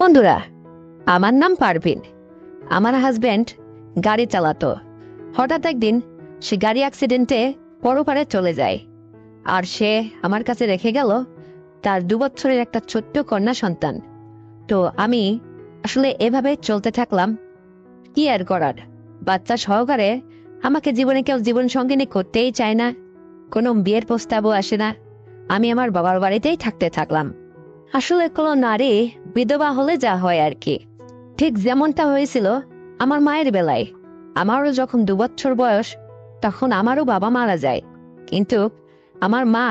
বন্ধুরা, আমার নাম পারভিন। আমার হাজবেন্ড গাড়ি চালাতো। হঠাৎ একদিন সে গাড়ি অ্যাক্সিডেন্টে পরপারে চলে যায়। আর সে আমার কাছে রেখে গেল তার 2 বছরের একটা ছোট্ট কন্যা সন্তান। তো আমি আসলে এভাবে চলতে থাকলাম। কি আর করার, বাচ্চা সহকারে আমাকে জীবনে কেউ জীবন সঙ্গিনী করতেই চায় না, কোনো বিয়ের প্রস্তাবও আসে না। আমি আমার বাবার বাড়িতেই থাকতে থাকলাম। আসলে কোনো নারী বিধবা হলে যা হয় আর কি, ঠিক যেমনটা হয়েছিল আমার মায়ের বেলায়। আমারও যখন 2 বছর বয়স, তখন আমারও বাবা মারা যায়। কিন্তু আমার মা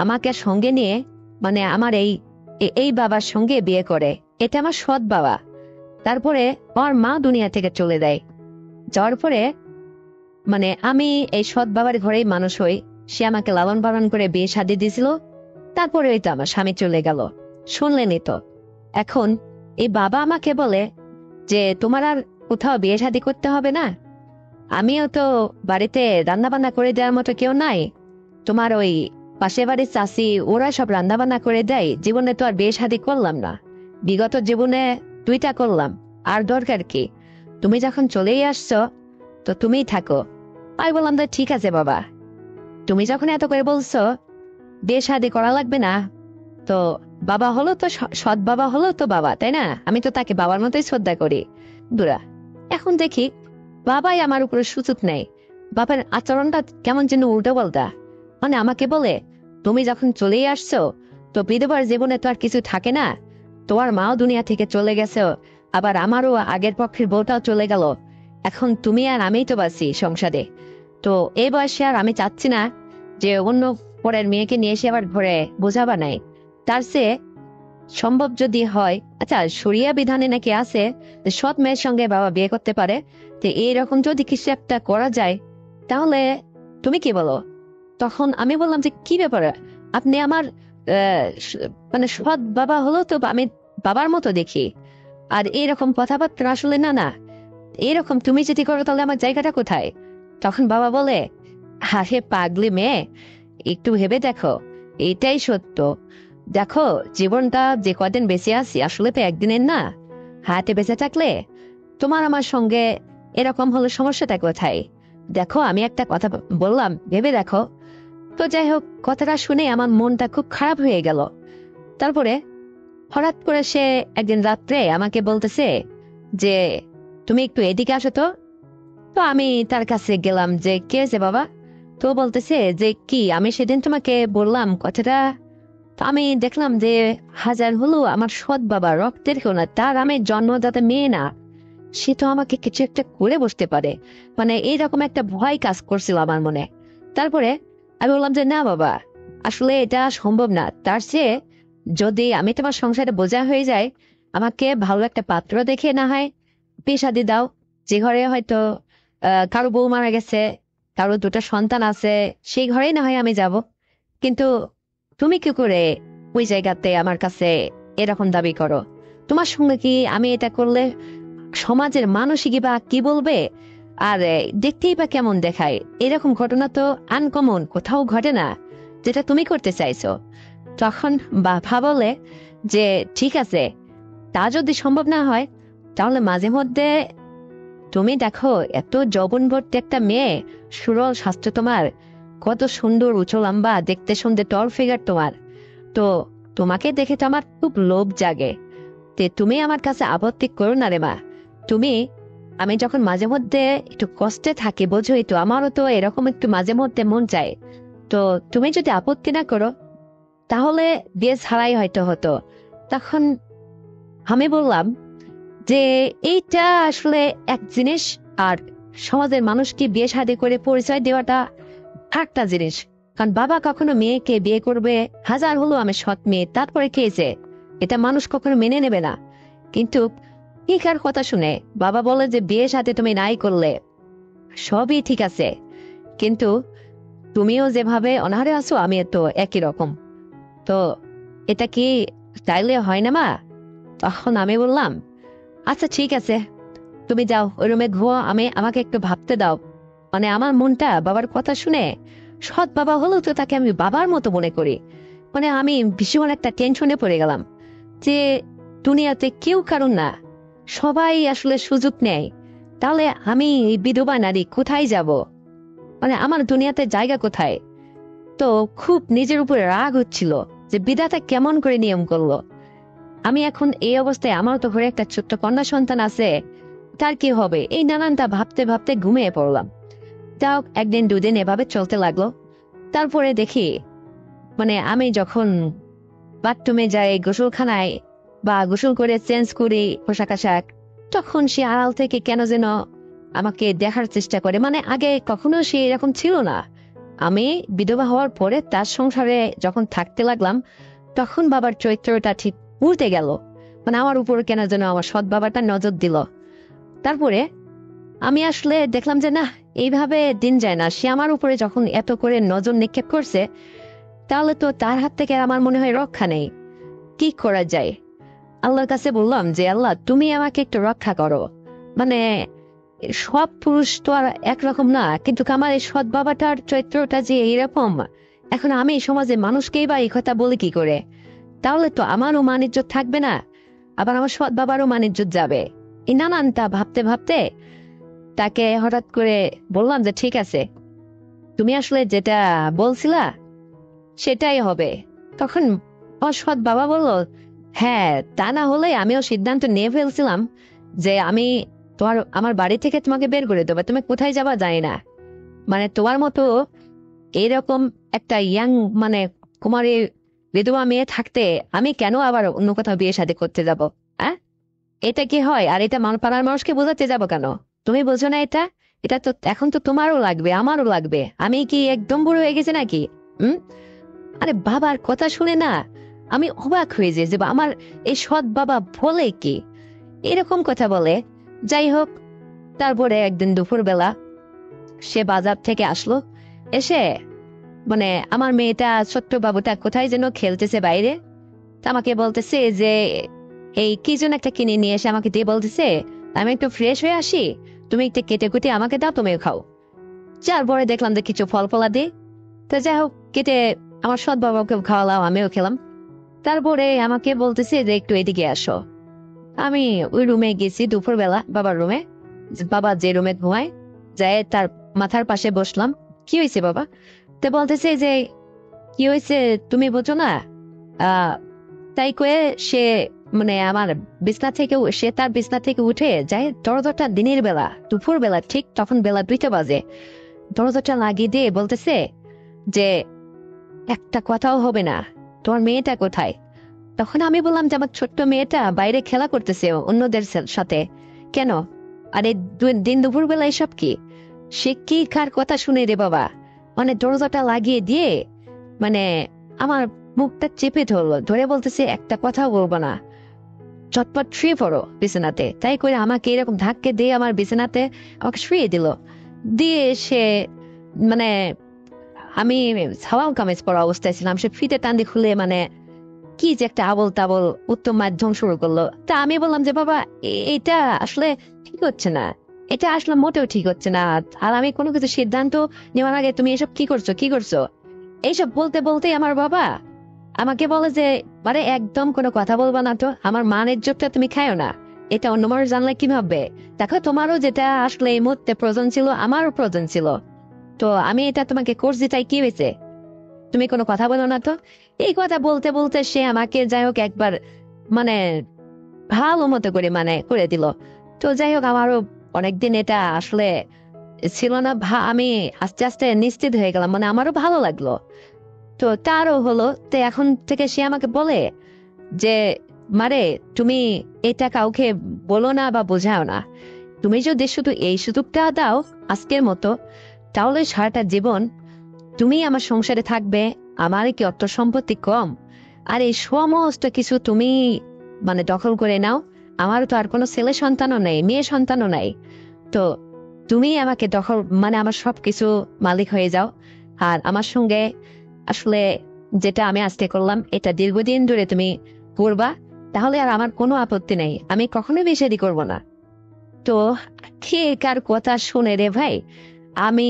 আমাকে সঙ্গে নিয়ে, মানে আমার এই বাবার সঙ্গে বিয়ে করে। এটা আমার সৎ বাবা। তারপরে আমার মা দুনিয়া থেকে চলে যায়। যাওয়ার পরে আমি এই সৎ বাবার ঘরেই মানুষ হই। সে আমাকে লালন পালন করে বিয়ে শাদী দিয়েছিল। তারপরে ওই তো আমার স্বামী চলে গেল, শুনলেনই তো। এখন এই বাবা আমাকে বলে যে তোমার আর কোথাও বিয়ে শাদী করতে হবে না। আমিও তো বাড়িতে রান্না বান্না করে দেওয়ার মতো কেউ নাই। তোমার ওই পাশে বাড়ির চাষি ওরা সব রান্না বান্না করে দেয়। জীবনে তো আর বিয়ে শাদী করলাম না, বিগত জীবনে 2টা করলাম, আর দরকার কি? তুমি যখন চলেই আসছো তো তুমিই থাকো। আমি বললাম তো ঠিক আছে বাবা, তুমি যখন এত করে বলছো বিয়ে শাদী করা লাগবে না, তো বাবা হলো তো সৎ বাবা হলো তো বাবা, তাই না? আমি তো তাকে বাবার মতোই শ্রদ্ধা করি। দুরা এখন দেখি বাবাই আমার উপরে সুযোগ নেই। বাবার আচরণটা কেমন যেন উল্টো পাল্টা। আমাকে বলে তুমি যখন চলেই আসছো তো বিধবার জীবনে তো আর কিছু থাকে না। তোমার মাও দুনিয়া থেকে চলে গেছে, আবার আমারও আগের পক্ষের বউটাও চলে গেল। এখন তুমি আর আমিই তো বাঁচি সংসারে। তো এই বয়সে আর আমি চাচ্ছি না যে অন্য পরের মেয়েকে নিয়ে এসে আবার ঘরে বোঝাবা নাই। তার চেয়ে সম্ভব যদি হয়, আচ্ছা শরিয়া বিধানে নাকি আছে যে সৎ মেয়ের সঙ্গে বাবা বিয়ে করতে পারে। তো এইরকম যদি কিছু একটা করা যায় তাহলে তুমি কি বলো? তখন আমি বললাম যে কি ব্যাপারে, আপনি আমার সৎ বাবা হলো তো আমি বাবার মতো দেখি। আর এইরকম কথাবার্তা আসলে না না, এরকম তুমি যদি করো তাহলে আমার জায়গাটা কোথায়? তখন বাবা বলে, আরে পাগলি মেয়ে, একটু ভেবে দেখো, এটাই সত্য। দেখো, জীবনটা যে কদিন বেঁচে আছি আসলে তো একদিনের না। হাতে বেঁচে থাকলে তোমার আমার সঙ্গে এরকম হলে সমস্যাটা কোথায়? দেখো, আমি একটা কথা বললাম, ভেবে দেখো। তো যাই হোক, কথাটা শুনে আমার মনটা খুব খারাপ হয়ে গেল। তারপরে হঠাৎ করে সে একদিন রাত্রে আমাকে বলতেছে যে তুমি একটু এদিকে আসো তো। তো আমি তার কাছে গেলাম যে কে যে বাবা। তো বলতেছে যে কি আমি সেদিন তোমাকে বললাম কথাটা। তো আমি দেখলাম যে হাজার হলো আমার সৎ বাবা, রক্তের কেউ না, তার আমি জন্মদাতা মেয়ে না। সে তো আমাকে কিছু একটা করে বসতে পারে। এইরকম একটা ভয় কাজ করছিল আমার মনে। তারপরে আমি বললাম যে না বাবা, আসলে এটা সম্ভব না। তার চেয়ে যদি আমি তোমার সংসারে বোঝা হয়ে যায়, আমাকে ভালো একটা পাত্র দেখে না হয় বিয়ে শাদী দাও। যে ঘরে হয়তো কারো বউ মারা গেছে, কারো 2টা সন্তান আছে, সেই ঘরেই না হয় আমি যাব। কিন্তু তুমি কি করে ওই জায়গাতে আমার কাছে এরকম দাবি করো? তোমার সঙ্গে কি আমি এটা করলে সমাজের মানসিকই বা কি বলবে? আর দেখতেই বা কেমন দেখায়? এরকম ঘটনা তো আনকমন কোথাও ঘটে না, যেটা তুমি করতে চাইছো। তখন বাবা বলে যে ঠিক আছে, তা যদি সম্ভব না হয় তাহলে মাঝে মধ্যে তুমি দেখো, এত যৌবনবর্তী একটা মেয়ে, সুরল স্বাস্থ্য তোমার, কত সুন্দর উঁচু লম্বা, দেখতে সুন্দর টল ফিগার তোমার। তো তোমাকে দেখে তো আমার খুব লোভ জাগে। তে তুমি আমার কাছে আপত্তি করো না রে মা। তুমি, আমি যখন মাঝে মধ্যে একটু কষ্টে থাকি বোঝোই তো, আমারও তো এরকম একটু মাঝে মধ্যে মন চায়। তো তুমি যদি আপত্তি না করো তাহলে বিয়ে ছাড়াই হয়তো হতো। তখন আমি বললাম যে এইটা আসলে এক জিনিস, আর সমাজের মানুষকে বিয়ে শাদী করে পরিচয় দেওয়াটা একটা জিনিস। কারণ বাবা কখনো মেয়েকে বিয়ে করবে, হাজার হলো আমি সৎ মেয়ে তারপরে খেয়েছে, এটা মানুষ কখনো মেনে নেবে না। কিন্তু ঠিকার কথা শুনে বাবা বলে যে বিয়ের সাথে তুমি নাই করলে সবই ঠিক আছে, কিন্তু তুমিও যেভাবে অনাহারে আছো আমি তো একই রকম। তো এটা কি চাইলে হয় না মা? তখন আমি বললাম আচ্ছা ঠিক আছে, তুমি যাও ওই রুমে ঘুমো, আমাকে একটু ভাবতে দাও। আমার মনটা বাবার কথা শুনে, সৎ বাবা হলেও তো তাকে আমি বাবার মতো মনে করি। আমি ভীষণ একটা টেনশনে পড়ে গেলাম যে দুনিয়াতে কেউ কারণ না, সবাই আসলে সুযোগ নেয়, তাহলে আমি এই বিধবা নারী কোথায় যাব? মানে আমার দুনিয়াতে জায়গা কোথায়? তো খুব নিজের উপরে রাগ হচ্ছিল যে বিধাতা কেমন করে নিয়ম করলো। আমি এখন এই অবস্থায়, আমার তো ঘরে একটা ছোট্ট কন্যা সন্তান আছে, তার কি হবে? এই নানানটা ভাবতে ভাবতে ঘুমিয়ে পড়লাম। যাও, একদিন দুদিন এভাবে চলতে লাগলো। তারপরে দেখি মানে আমি যখন বাথরুমে যাই, গোসলখানায় বা গোসল করে চেঞ্জ করি পোশাক আশাক, তখন সে আড়াল থেকে কেন যেন আমাকে দেখার চেষ্টা করে। মানে আগে কখনো সে এরকম ছিল না। আমি বিধবা হওয়ার পরে তার সংসারে যখন থাকতে লাগলাম, তখন বাবার চরিত্রটা ঠিক উল্টে গেল। মানে আমার উপর কেন যেন আমার সৎ বাবাটা নজর দিল। তারপরে আমি আসলে দেখলাম যে না, এইভাবে দিন যায় না। সে আমার উপরে যখন এত করে নজর নিক্ষেপ করছে, তাহলে তো তার হাত থেকে আমার মনে হয় রক্ষা নেই। কি করা যায়? আল্লাহর কাছে বললাম যে আল্লাহ, তুমি আমাকে একটু রক্ষা করো। মানে সব পুরুষ তো আর একরকম না, কিন্তু আমার এই সৎ বাবাটার চরিত্রটা যে এইরকম, এখন আমি সমাজে মানুষকেই বা এই কথা বলি কি করে? তাহলে তো আমারও মান ইজ্জত থাকবে না, আবার আমার সৎ বাবারও মান ইজ্জত যাবে। এই নানানটা ভাবতে ভাবতে তাকে হঠাৎ করে বললাম যে ঠিক আছে, তুমি আসলে যেটা বলছিলা সেটাই হবে। তখন আমার সৎ বাবা বলল, হ্যাঁ, তা না হলে আমিও সিদ্ধান্ত নিয়ে ফেলছিলাম যে আমি আমার বাড়ি থেকে তোমাকে বের করে দেবো, তুমি কোথায় যাবা জানি না। মানে তোমার মতো এইরকম একটা ইয়াং মানে কুমারী বিধবা মেয়ে থাকতে আমি কেন আবার অন্য কোথাও বিয়ে শাদী করতে যাব? হ্যাঁ, এটা কি হয়? আর এটা পাড়ার মানুষকে বোঝাতে যাব কেন? তুমি বোঝো না এটা? এটা তো এখন তো তোমারও লাগবে, আমারও লাগবে। আমি কি একদম বুড়ো হয়ে গেছি নাকি? হুম। আরে বাবার কথা শুনে না আমি অবাক হয়ে যাই যে আমার এই সৎ বাবা বলে কি এরকম কথা বলে। যাই হোক, তারপরে একদিন দুপুরবেলা সে বাজার থেকে আসলো। এসে মানে আমার মেয়েটা ছোট্ট বাবুটা কোথায় যেন খেলতেছে বাইরে, তা আমাকে বলতেছে যে এই কি যেন একটা কিনে নিয়ে এসে আমাকে দিয়ে বলতেছে, আমি একটু ফ্রেশ হয়ে আসি, তুমি একটু কেটে কুটে আমাকে দাও, তুমিও খাও। যার পরে দেখলাম যে কিছু ফল ফলা দিই। তো যাই হোক, কেটে আমার সৎ বাবাকে খাওয়ালাম, আমিও খেলাম। তারপরে আমাকে বলতেছে যে একটু এদিকে আসো। আমি ওই রুমে গেছি দুপুরবেলা, বাবার রুমে, বাবা যে রুমে ঘুমায়, যাই তার মাথার পাশে বসলাম। কি হয়েছে বাবা? তো বলতেছে যে কি হয়েছে তুমি বোঝো না? তাই কয়ে সে মানে আমার বিছনা থেকে সে তার বিছনা থেকে উঠে যায়, দরজাটা দিনের বেলা, দুপুর বেলা ঠিক তখন বেলা 2টা বাজে, দরজাটা লাগিয়ে দিয়ে বলতেছে যে একটা কথাও হবে না, তোমার মেয়েটা কোথায়? তখন আমি বললাম যে আমার ছোট্ট মেয়েটা বাইরে খেলা করতেছে অন্যদের সাথে। কেন? আরে দিন দুপুর বেলা এসব কি? সে কি কার কথা শুনে রে বাবা? মানে দরজাটা লাগিয়ে দিয়ে মানে আমার মুখটা চেপে ধরলো, ধরে বলতেছে একটা কথাও বলবো না, চটপট শুয়ে পড়ো বিছানাতে। তাই করে আমাকে এরকম ধাক্কে দিয়ে আমার বিছানাতে আমাকে শুয়ে দিল। দিয়ে সে মানে আমি সাওয়াল কামিজ পরা অবস্থায় ছিলাম, সে ফিতে টান দিয়ে খুলে মানে কি যে একটা আবল তাবল উত্তম মাধ্যম শুরু করলো। তা আমি বললাম যে বাবা, এটা আসলে ঠিক হচ্ছে না, এটা আসলে মোটেও ঠিক হচ্ছে না। আর আমি কোনো কিছু সিদ্ধান্ত নেওয়ার আগে তুমি এসব কি করছো, কি করছো? এইসব বলতে বলতেই আমার বাবা আমাকে বলে যে মানে একদম কোনো কথা বলবা না তো, আমার মানের ইজ্জতটা তুমি খায়ো না, এটা অন্য মানুষ জানলে কি ভাববে? দেখো, তোমারও যেটা আসলে এই মুহূর্তে প্রয়োজন ছিল আমারও প্রয়োজন ছিল, তো আমি এটা তোমাকে করছি, তাই কি হয়েছে? তুমি কোনো কথা বলো না তো। এই কথা বলতে বলতে সে আমাকে যাই হোক একবার মানে ভালো মতো করে মানে করে দিল। তো যাই হোক, আমারও অনেকদিন এটা আসলে ছিল না, আমি আস্তে আস্তে নিশ্চিত হয়ে গেলাম, মানে আমারও ভালো লাগলো। তো তারও হলো। তো এখন থেকে সে আমাকে বলে যে মারে, তুমি এটা কাউকে বলো না বা বোঝাও না, তুমি যদি শুধু এই সুযোগটা দাও আজকের মতো, তাহলে সারাটা জীবন তুমি আমার সংসারে থাকবে। আমার কি অর্থ সম্পত্তি কম? আর এই সমস্ত কিছু তুমি মানে দখল করে নাও। আমার তো আর কোনো ছেলে সন্তানও নেই, মেয়ে সন্তানও নাই। তো তুমি আমাকে দখল মানে আমার সবকিছু মালিক হয়ে যাও। আর আমার সঙ্গে আসলে যেটা আমি আজকে করলাম এটা দীর্ঘদিন ধরে তুমি করবা, তাহলে আর আমার কোনো আপত্তি নেই, আমি কখনোই বিয়ে করব না। তো কে কার কথা শুনে রে ভাই? আমি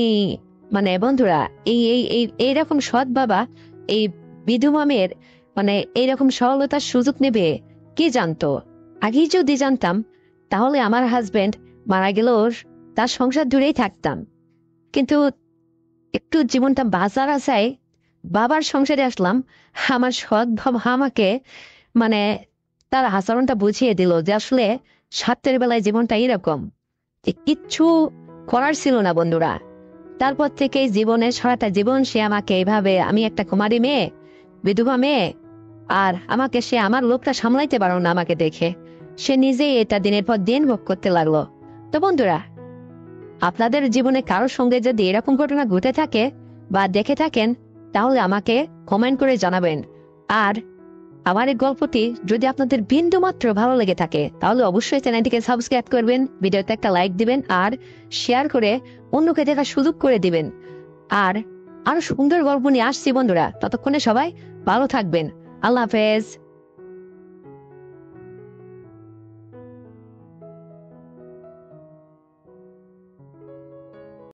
মানে বন্ধুরা, এই এই এই এইরকম সৎ বাবা এই বিধবা মেয়ের মানে এইরকম সরলতার সুযোগ নেবে, কি জানতো? আগেই যদি জানতাম তাহলে আমার হাজবেন্ড মারা গেল তার সংসার দূরেই থাকতাম। কিন্তু একটু জীবনটা বাঁচার আশায় বাবার সংসারে আসলাম। আমার সৎ বাবা আমাকে মানে তার আচরণটা বুঝিয়ে দিল যে আসলে স্বার্থের বেলায় জীবনটা এরকম, যে কিচ্ছু করার ছিল না বন্ধুরা। তারপর থেকে জীবনে সারাটা জীবন সে আমাকে এভাবে, আমি একটা কুমারী মেয়ে, বিধবা মেয়ে, আর আমাকে সে আমার লোকটা সামলাইতে পারো না আমাকে দেখে, সে নিজেই এটা দিনের পর দিন ভোগ করতে লাগলো। তো বন্ধুরা, আপনাদের জীবনে কারোর সঙ্গে যদি এরকম ঘটনা ঘটে থাকে বা দেখে থাকেন তাহলে আমাকে কমেন্ট করে জানাবেন। আর আমার এই গল্পটি যদি আপনাদের বিন্দু মাত্র ভালো লেগে থাকে তাহলে অবশ্যই চ্যানেলটিকে সাবস্ক্রাইব করবেন, ভিডিওতে একটা লাইক দিবেন আর শেয়ার করে অন্যকে দেখার সুযোগ করে দিবেন। আর আরো সুন্দর গল্প নিয়ে আসছি বন্ধুরা, ততক্ষণে সবাই ভালো থাকবেন। আল্লাহ হাফেজ।